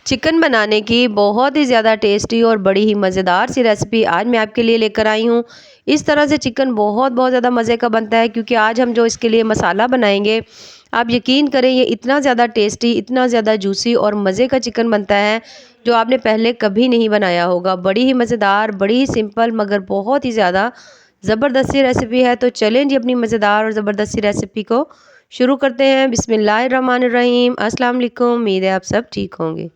Chicken बनाने की बहुत ही ज़्यादा टेस्टी और बड़ी ही मज़ेदार सी रेसिपी आज मैं आपके लिए लेकर आई हूँ। इस तरह से चिकन बहुत बहुत ज़्यादा मज़े का बनता है, क्योंकि आज हम जो इसके लिए मसाला बनाएंगे, आप यकीन करें ये इतना ज़्यादा टेस्टी, इतना ज़्यादा जूसी और मज़े का चिकन बनता है जो आपने पहले कभी नहीं बनाया होगा। बड़ी ही मज़ेदार, बड़ी ही सिंपल, मगर बहुत ही ज़्यादा ज़बरदस्त सी रेसिपी है। तो चलें जी, अपनी मज़ेदार और ज़बरदस्त सी रेसिपी को शुरू करते हैं। बिस्मिल्लाहिर्रहमानिर्रहीम। अस्सलाम वालेकुम। उम्मीद है आप सब ठीक होंगे।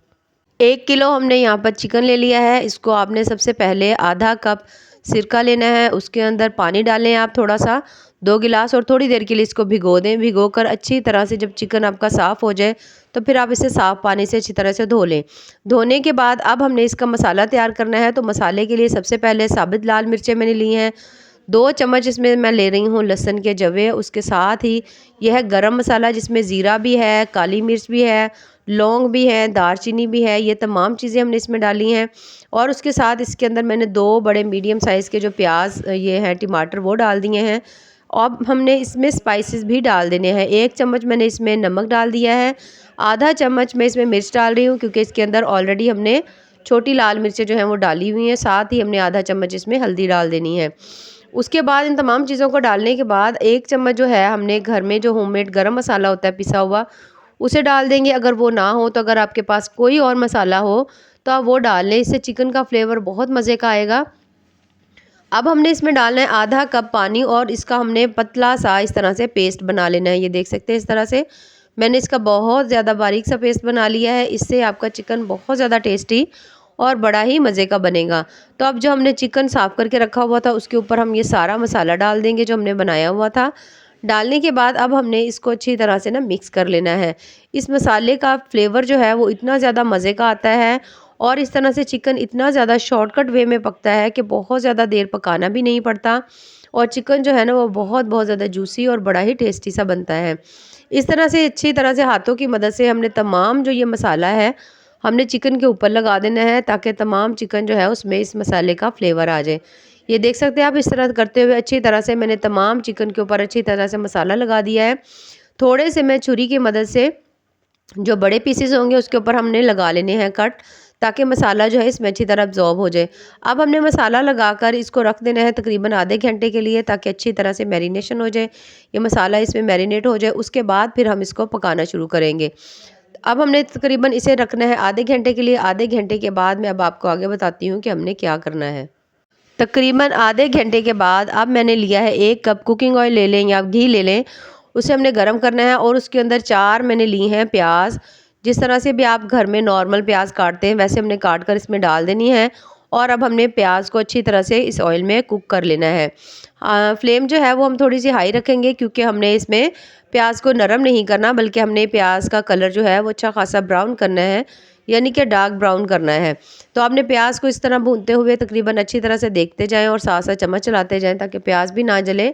1 किलो हमने यहाँ पर चिकन ले लिया है। इसको आपने सबसे पहले आधा कप सिरका लेना है, उसके अंदर पानी डालें आप थोड़ा सा 2 गिलास, और थोड़ी देर के लिए इसको भिगो दें। भिगो कर अच्छी तरह से जब चिकन आपका साफ़ हो जाए तो फिर आप इसे साफ़ पानी से अच्छी तरह से धो लें। धोने के बाद अब हमने इसका मसाला तैयार करना है। तो मसाले के लिए सबसे पहले साबित लाल मिर्चें मैंने ली हैं, 2 चम्मच इसमें मैं ले रही हूँ लहसुन के जवे। उसके साथ ही यह है गरम मसाला, जिसमें ज़ीरा भी है, काली मिर्च भी है, लौंग भी है, दालचीनी भी है। ये तमाम चीज़ें हमने इसमें डाली हैं। और उसके साथ इसके अंदर मैंने 2 बड़े मीडियम साइज़ के जो प्याज ये हैं टमाटर, वो डाल दिए हैं। अब हमने इसमें स्पाइसेस भी डाल देने हैं। 1 चम्मच मैंने इसमें नमक डाल दिया है, आधा चम्मच मैं इसमें मिर्च डाल रही हूँ, क्योंकि इसके अंदर ऑलरेडी हमने छोटी लाल मिर्चें जो हैं वो डाली हुई हैं। साथ ही हमने आधा चम्मच इसमें हल्दी डाल देनी है। उसके बाद इन तमाम चीज़ों को डालने के बाद 1 चम्मच जो है हमने घर में जो होममेड गरम मसाला होता है पिसा हुआ, उसे डाल देंगे। अगर वो ना हो तो अगर आपके पास कोई और मसाला हो तो आप वो डाल लें, इससे चिकन का फ्लेवर बहुत मज़े का आएगा। अब हमने इसमें डालना है आधा कप पानी, और इसका हमने पतला सा इस तरह से पेस्ट बना लेना है। ये देख सकते हैं इस तरह से मैंने इसका बहुत ज़्यादा बारीक सा पेस्ट बना लिया है। इससे आपका चिकन बहुत ज़्यादा टेस्टी और बड़ा ही मज़े का बनेगा। तो अब जो हमने चिकन साफ़ करके रखा हुआ था उसके ऊपर हम ये सारा मसाला डाल देंगे जो हमने बनाया हुआ था। डालने के बाद अब हमने इसको अच्छी तरह से ना मिक्स कर लेना है। इस मसाले का फ्लेवर जो है वो इतना ज़्यादा मज़े का आता है, और इस तरह से चिकन इतना ज़्यादा शॉर्टकट वे में पकता है कि बहुत ज़्यादा देर पकाना भी नहीं पड़ता, और चिकन जो है ना वो बहुत बहुत ज़्यादा जूसी और बड़ा ही टेस्टी सा बनता है। इस तरह से अच्छी तरह से हाथों की मदद से हमने तमाम जो ये मसाला है हमने चिकन के ऊपर लगा देना है, ताकि तमाम चिकन जो है उसमें इस मसाले का फ्लेवर आ जाए। ये देख सकते हैं आप, इस तरह करते हुए अच्छी तरह से मैंने तमाम चिकन के ऊपर अच्छी तरह से मसाला लगा दिया है। थोड़े से मैं छुरी की मदद से जो बड़े पीसेस होंगे उसके ऊपर हमने लगा लेने हैं कट, ताकि मसाला जो है इसमें अच्छी तरह अब्जॉर्ब हो जाए। अब हमने मसाला लगाकर इसको रख देना है तकरीबन आधे घंटे के लिए, ताकि अच्छी तरह से मैरिनेशन हो जाए, ये मसाला इसमें मैरिनेट हो जाए। उसके बाद फिर हम इसको पकाना शुरू करेंगे। अब हमने तकरीबन इसे रखना है आधे घंटे के लिए। आधे घंटे के बाद मैं अब आपको आगे बताती हूँ कि हमने क्या करना है। तकरीबन आधे घंटे के बाद अब मैंने लिया है 1 कप कुकिंग ऑयल ले लें या घी ले लें, उसे हमने गर्म करना है, और उसके अंदर 4 मैंने ली हैं प्याज। जिस तरह से भी आप घर में नॉर्मल प्याज काटते हैं वैसे हमने काट कर इसमें डाल देनी है। और अब हमने प्याज को अच्छी तरह से इस ऑयल में कुक कर लेना है। फ्लेम जो है वो हम थोड़ी सी हाई रखेंगे, क्योंकि हमने इसमें प्याज को नरम नहीं करना, बल्कि हमने प्याज का कलर जो है वो अच्छा खासा ब्राउन करना है, यानी कि डार्क ब्राउन करना है। तो आपने प्याज को इस तरह भूनते हुए तकरीबन अच्छी तरह से देखते जाएं और साथ साथ चम्मच चलाते जाएं, ताकि प्याज भी ना जले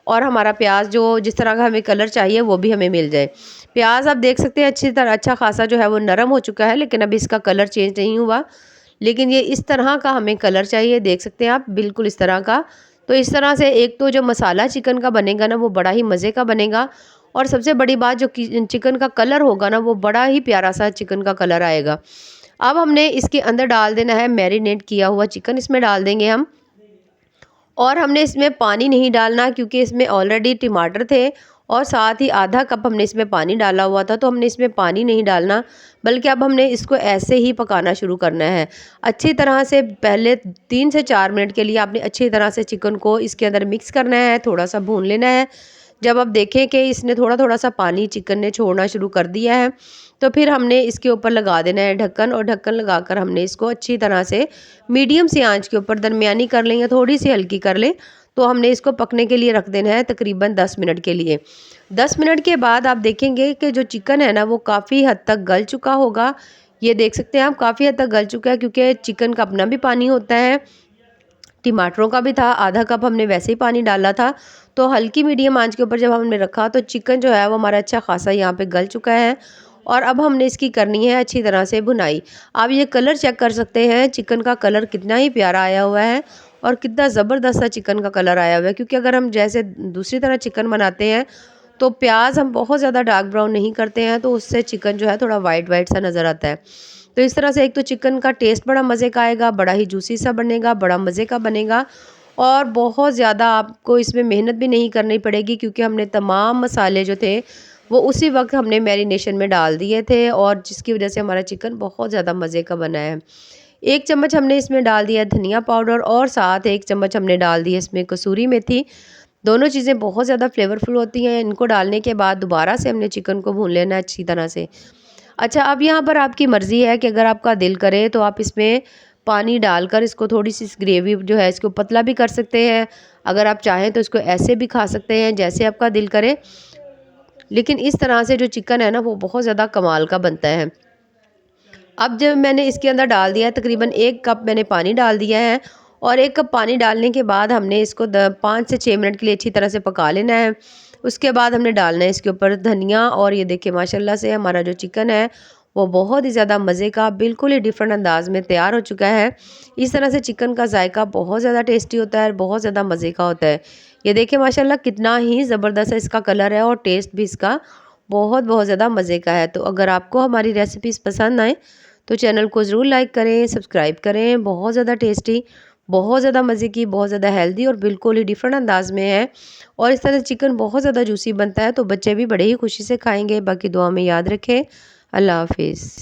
और हमारा प्याज जो जिस तरह का हमें कलर चाहिए वो भी हमें मिल जाए। प्याज आप देख सकते हैं अच्छी तरह अच्छा खासा जो है वो नरम हो चुका है, लेकिन अभी इसका कलर चेंज नहीं हुआ। लेकिन ये इस तरह का हमें कलर चाहिए, देख सकते हैं आप, बिल्कुल इस तरह का। तो इस तरह से एक तो जो मसाला चिकन का बनेगा ना वो बड़ा ही मज़े का बनेगा, और सबसे बड़ी बात जो चिकन का कलर होगा ना वो बड़ा ही प्यारा सा चिकन का कलर आएगा। अब हमने इसके अंदर डाल देना है मैरिनेट किया हुआ चिकन, इसमें डाल देंगे हम। और हमने इसमें पानी नहीं डालना, क्योंकि इसमें ऑलरेडी टमाटर थे, और साथ ही आधा कप हमने इसमें पानी डाला हुआ था, तो हमने इसमें पानी नहीं डालना, बल्कि अब हमने इसको ऐसे ही पकाना शुरू करना है। अच्छी तरह से पहले 3 से 4 मिनट के लिए आपने अच्छी तरह से चिकन को इसके अंदर मिक्स करना है, थोड़ा सा भून लेना है। जब आप देखें कि इसने थोड़ा थोड़ा सा पानी चिकन ने छोड़ना शुरू कर दिया है, तो फिर हमने इसके ऊपर लगा देना है ढक्कन, और ढक्कन लगाकर हमने इसको अच्छी तरह से मीडियम सी आंच के ऊपर, दरमियानी कर लें या थोड़ी सी हल्की कर लें, तो हमने इसको पकने के लिए रख देना है तकरीबन 10 मिनट के लिए। 10 मिनट के बाद आप देखेंगे कि जो चिकन है ना वो काफ़ी हद तक गल चुका होगा। ये देख सकते हैं आप, काफ़ी हद तक गल चुका है, क्योंकि चिकन का अपना भी पानी होता है, टमाटरों का भी था, आधा कप हमने वैसे ही पानी डाला था। तो हल्की मीडियम आंच के ऊपर जब हमने रखा तो चिकन जो है वो हमारा अच्छा खासा यहाँ पे गल चुका है। और अब हमने इसकी करनी है अच्छी तरह से भुनाई। आप ये कलर चेक कर सकते हैं, चिकन का कलर कितना ही प्यारा आया हुआ है, और कितना ज़बरदस्त सा चिकन का कलर आया हुआ है। क्योंकि अगर हम जैसे दूसरी तरह चिकन बनाते हैं तो प्याज हम बहुत ज़्यादा डार्क ब्राउन नहीं करते हैं, तो उससे चिकन जो है थोड़ा वाइट वाइट सा नज़र आता है। तो इस तरह से एक तो चिकन का टेस्ट बड़ा मज़े का आएगा, बड़ा ही जूसी सा बनेगा, बड़ा मज़े का बनेगा और बहुत ज़्यादा आपको इसमें मेहनत भी नहीं करनी पड़ेगी क्योंकि हमने तमाम मसाले जो थे वो उसी वक्त हमने मैरिनेशन में डाल दिए थे और जिसकी वजह से हमारा चिकन बहुत ज़्यादा मज़े का बना है। 1 चम्मच हमने इसमें डाल दिया धनिया पाउडर और साथ 1 चम्मच हमने डाल दी है इसमें कसूरी मेथी। दोनों चीज़ें बहुत ज़्यादा फ्लेवरफुल होती हैं। इनको डालने के बाद दोबारा से हमने चिकन को भून लेना है अच्छी तरह से। अच्छा, अब यहाँ पर आपकी मर्ज़ी है कि अगर आपका दिल करे तो आप इसमें पानी डालकर इसको थोड़ी-सी इस ग्रेवी जो है इसको पतला भी कर सकते हैं। अगर आप चाहें तो इसको ऐसे भी खा सकते हैं जैसे आपका दिल करे। लेकिन इस तरह से जो चिकन है ना वो बहुत ज़्यादा कमाल का बनता है। अब जब मैंने इसके अंदर डाल दिया है तकरीबन 1 कप मैंने पानी डाल दिया है और 1 कप पानी डालने के बाद हमने इसको 5 से 6 मिनट के लिए अच्छी तरह से पका लेना है। उसके बाद हमने डालना है इसके ऊपर धनिया और ये देखिए माशाल्लाह से हमारा जो चिकन है वो बहुत ही ज़्यादा मज़े का बिल्कुल ही डिफरेंट अंदाज में तैयार हो चुका है। इस तरह से चिकन का जायका बहुत ज़्यादा टेस्टी होता है और बहुत ज़्यादा मज़े का होता है। ये देखिए माशाल्लाह कितना ही ज़बरदस्त इसका कलर है और टेस्ट भी इसका बहुत बहुत ज़्यादा मज़े का है। तो अगर आपको हमारी रेसिपीज़ पसंद आए तो चैनल को ज़रूर लाइक करें, सब्सक्राइब करें। बहुत ज़्यादा टेस्टी, बहुत ज़्यादा मज़े की, बहुत ज़्यादा हेल्दी और बिल्कुल ही डिफरेंट अंदाज में है और इस तरह से चिकन बहुत ज़्यादा जूसी बनता है तो बच्चे भी बड़े ही खुशी से खाएँगे। बाकी दुआ में याद रखें। अल्लाह हाफ़िज़।